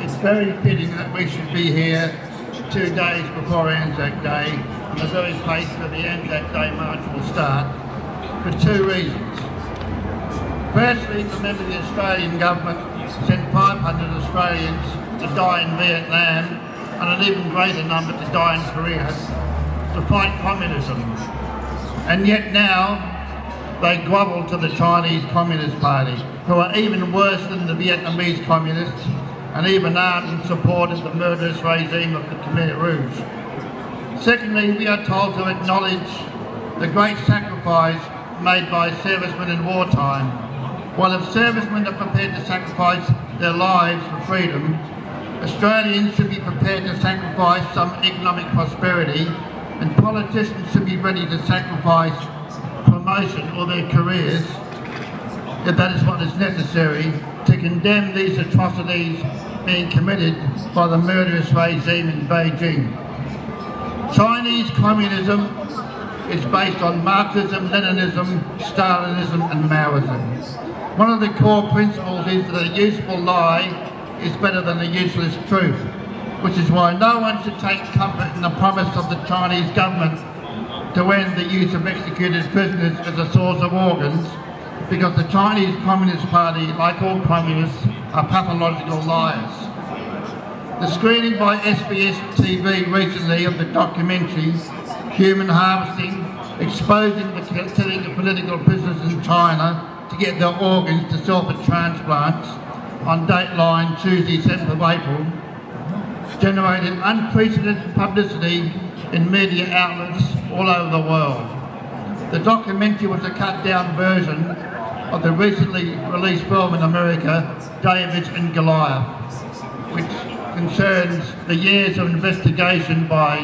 it's very fitting that we should be here 2 days before Anzac Day, on the very place where the Anzac Day march will start, for 2 reasons. Firstly, remember the Australian government sent 500 Australians to die in Vietnam and an even greater number to die in Korea to fight communism. And yet now they grovel to the Chinese Communist Party, who are even worse than the Vietnamese communists and even armed and supported the murderous regime of the Khmer Rouge. Secondly, we are told to acknowledge the great sacrifice made by servicemen in wartime. While if servicemen are prepared to sacrifice their lives for freedom, Australians should be prepared to sacrifice some economic prosperity, and politicians should be ready to sacrifice promotion or their careers, if that is what is necessary, to condemn these atrocities being committed by the murderous regime in Beijing. Chinese communism is based on Marxism, Leninism, Stalinism and Maoism. One of the core principles is that a useful lie is better than a useless truth, which is why no one should take comfort in the promise of the Chinese government to end the use of executed prisoners as a source of organs, because the Chinese Communist Party, like all communists, are pathological liars. The screening by SBS TV recently of the documentary Human Harvesting, exposing the killing of political prisoners in China to get their organs to sell for transplants on Dateline Tuesday 7th of April, generated unprecedented publicity in media outlets all over the world. The documentary was a cut-down version of the recently released film in America, David and Goliath, which concerns the years of investigation by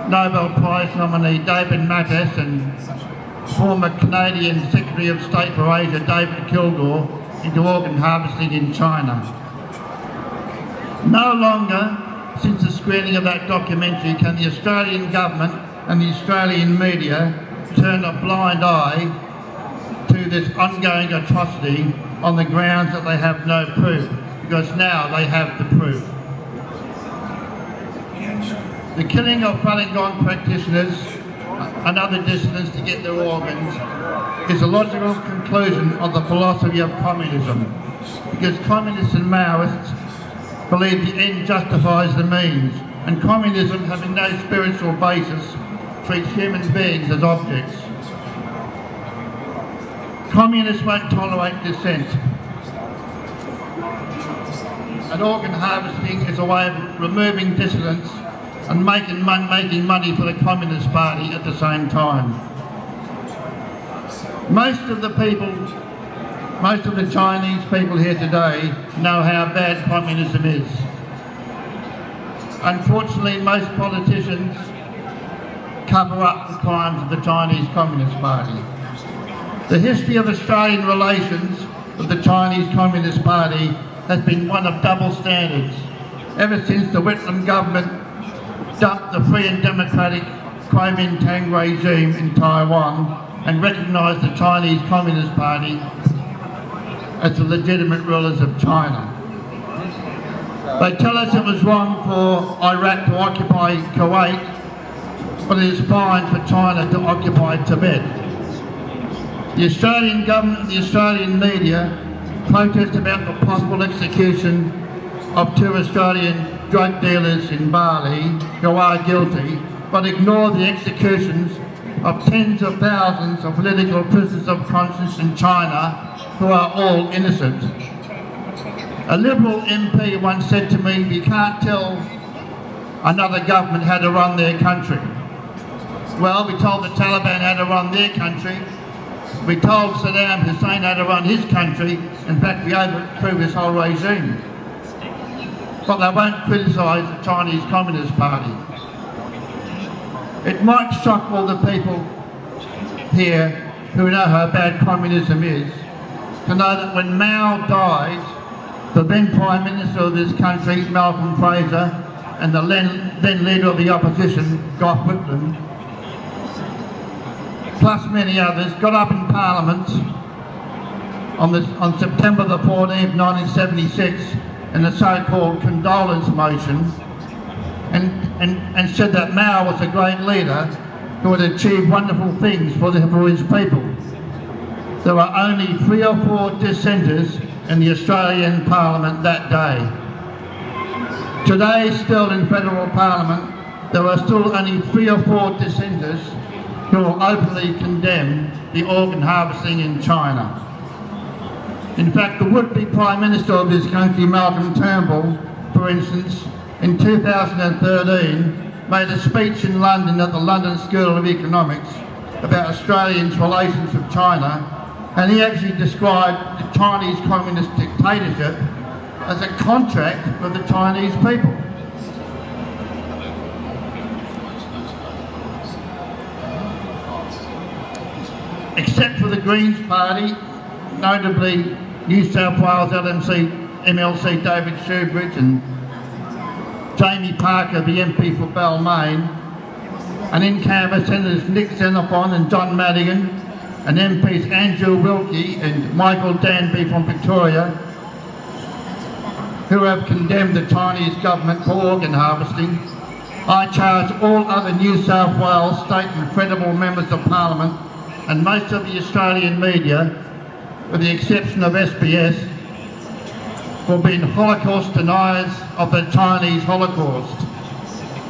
Nobel Prize nominee David Matas and former Canadian Secretary of State for Asia David Kilgour into organ harvesting in China. No longer since the screening of that documentary can the Australian government and the Australian media turn a blind eye to this ongoing atrocity on the grounds that they have no proof, because now they have the proof. The killing of Falun Dafa practitioners and other dissidents to get their organs is a logical conclusion of the philosophy of communism, because communists and Maoists believe the end justifies the means, and communism, having no spiritual basis, treats human beings as objects. Communists won't tolerate dissent, and organ harvesting is a way of removing dissidents and making money for the Communist Party at the same time. Most of the Chinese people here today know how bad communism is. Unfortunately, most politicians cover up the crimes of the Chinese Communist Party. The history of Australian relations with the Chinese Communist Party has been one of double standards, ever since the Whitlam government dumped the free and democratic Kuomintang regime in Taiwan and recognised the Chinese Communist Party as the legitimate rulers of China. They tell us it was wrong for Iraq to occupy Kuwait, but it is fine for China to occupy Tibet. The Australian government and the Australian media protest about the possible execution of 2 Australian drug dealers in Bali who are guilty, but ignore the executions of tens of thousands of political prisoners of conscience in China who are all innocent. A Liberal MP once said to me, "You can't tell another government how to run their country." Well, we told the Taliban how to run their country. We told Saddam Hussein how to run his country. In fact, we overthrew his whole regime. But they won't criticise the Chinese Communist Party. It might shock all the people here who know how bad communism is to know that when Mao died, the then Prime Minister of this country, Malcolm Fraser, and the then Leader of the Opposition, Gough Whitlam, plus many others, got up in Parliament on September the 14th, 1976, in the so-called condolence motion and said that Mao was a great leader who had achieved wonderful things for his people. There were only 3 or 4 dissenters in the Australian Parliament that day. Today, still in Federal Parliament, there are still only 3 or 4 dissenters who will openly condemn the organ harvesting in China. In fact, the would-be Prime Minister of this country, Malcolm Turnbull, for instance, in 2013 made a speech in London at the London School of Economics about Australians' relations with China, and he actually described the Chinese Communist dictatorship as a contract with the Chinese people. Except for the Greens Party, notably New South Wales MLC David Shoebridge and Jamie Parker, the MP for Balmain, and in Canberra Senators Nick Xenophon and John Madigan, and MPs Andrew Wilkie and Michael Danby from Victoria, who have condemned the Chinese government for organ harvesting. I charge all other New South Wales state and federal members of Parliament and most of the Australian media, with the exception of SBS, for being Holocaust deniers of the Chinese Holocaust,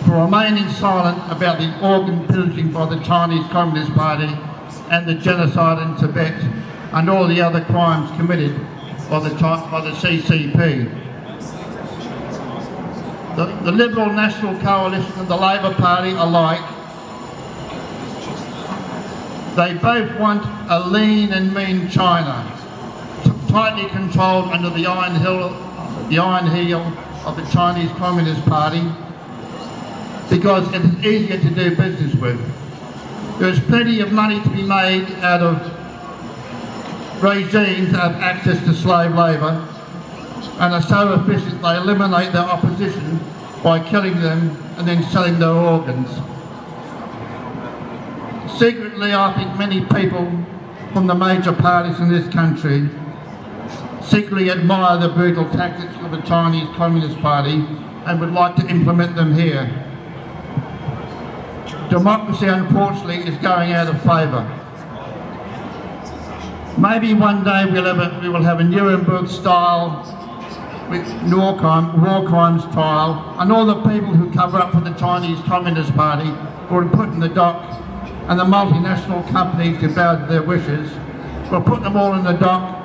for remaining silent about the organ pillaging by the Chinese Communist Party and the genocide in Tibet and all the other crimes committed by the CCP. The Liberal National Coalition and the Labor Party alike, they both want a lean and mean China, tightly controlled under the iron heel of the Chinese Communist Party, because it is easier to do business with. There is plenty of money to be made out of regimes that have access to slave labour and are so efficient they eliminate their opposition by killing them and then selling their organs. Secretly, I think many people from the major parties in this country secretly admire the brutal tactics of the Chinese Communist Party and would like to implement them here. Democracy, unfortunately, is going out of favour. Maybe one day we will have a Nuremberg-style war crimes trial, and all the people who cover up for the Chinese Communist Party will be put in the dock, and the multinational companies who bow to their wishes will put them all in the dock,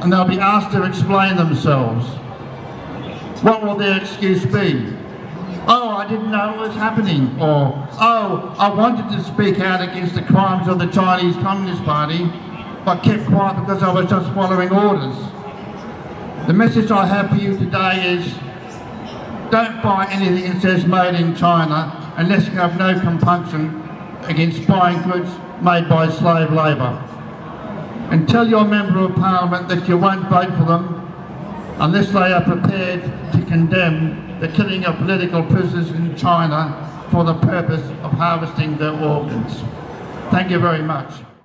and they'll be asked to explain themselves. What will their excuse be? Oh, I didn't know it was happening. Or, oh, I wanted to speak out against the crimes of the Chinese Communist Party, but kept quiet because I was just following orders. The message I have for you today is, don't buy anything that says made in China unless you have no compunction against buying goods made by slave labour. And tell your Member of Parliament that you won't vote for them unless they are prepared to condemn the killing of political prisoners in China for the purpose of harvesting their organs. Thank you very much.